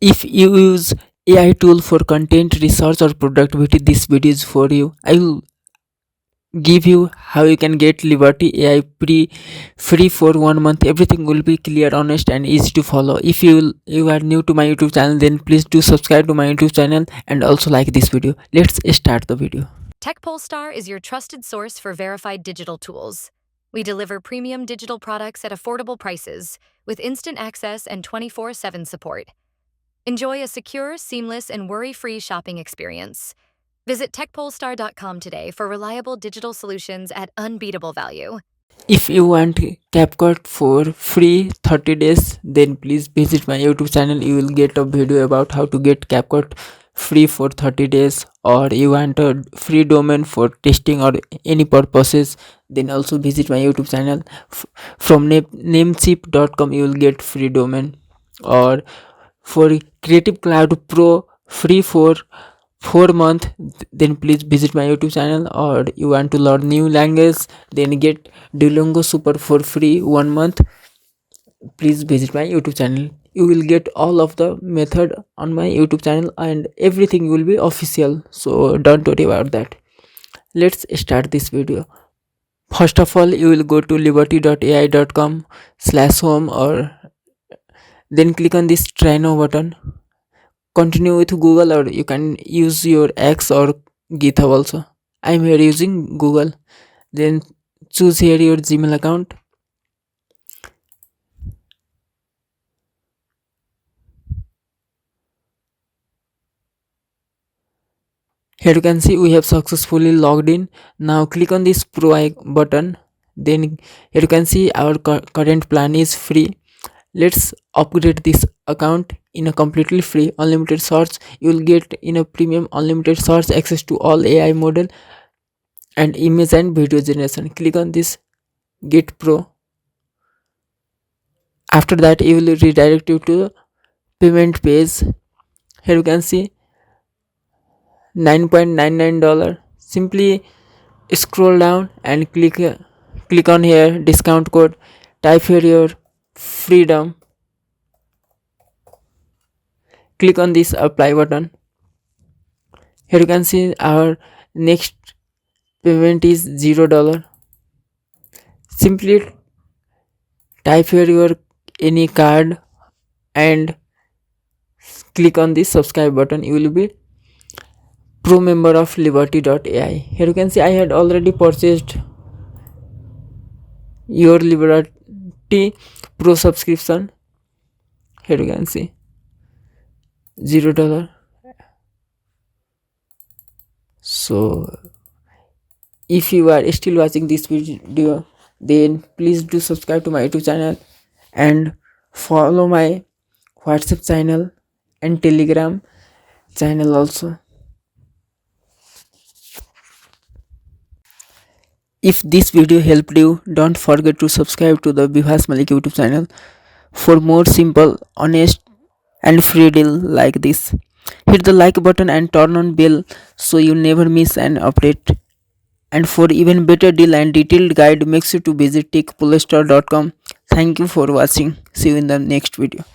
If you use AI tool for content research or productivity, this video is for you. I will give you how you can get Liberty AI free for 1 month. Everything will be clear, honest, and easy to follow. If you are new to my YouTube channel, then please do subscribe to my YouTube channel and also like this video. Let's start the video. TechPolestar is your trusted source for verified digital tools. We deliver premium digital products at affordable prices with instant access and 24/7 support. Enjoy a secure, seamless, and worry-free shopping experience. Visit techpolestar.com today for reliable digital solutions at unbeatable value. If you want CapCut for free 30 days, then please visit my YouTube channel. You will get a video about how to get CapCut free for 30 days. Or you want a free domain for testing or any purposes, then also visit my YouTube channel. From namecheap.com you will get free domain. Or for Creative Cloud Pro free for 4 month, then please visit my YouTube channel. Or you want to learn new language, then get Duolingo Super for free 1 month, please visit my YouTube channel. You will get all of the method on my YouTube channel and everything will be official, so don't worry about that. Let's start this video. First of all, you will go to liberty.ai.com/home, or then click on this try now button. Continue with Google, or you can use your X or GitHub also. I'm here using Google. Then choose here your Gmail account. Here you can see we have successfully logged in. Now click on this pro button. Then here you can see our current plan is free. Let's upgrade this account in a completely free unlimited search. You will get in a premium unlimited search access to all AI model and image and video generation. Click on this get pro. After that you will redirect you to payment page. Here you can see $9.99. Simply scroll down and click on here discount code. Type here your freedom. Click on this apply button. Here you can see our next payment is $0. Simply type here your any card and click on this subscribe button. You will be pro member of liberty.ai. Here you can see I had already purchased your Liberty Pro subscription. Here you can see $0. So if you are still watching this video, then please do subscribe to my YouTube channel and follow my WhatsApp channel and Telegram channel also. If this video helped you, don't forget to subscribe to the 𝐓𝐰𝐢𝐭𝐴 YouTube channel for more simple, honest and free deal like this. Hit the like button and turn on bell so you never miss an update. And for even better deal and detailed guide, make sure to visit techpolestar.com. Thank you for watching. See you in the next video.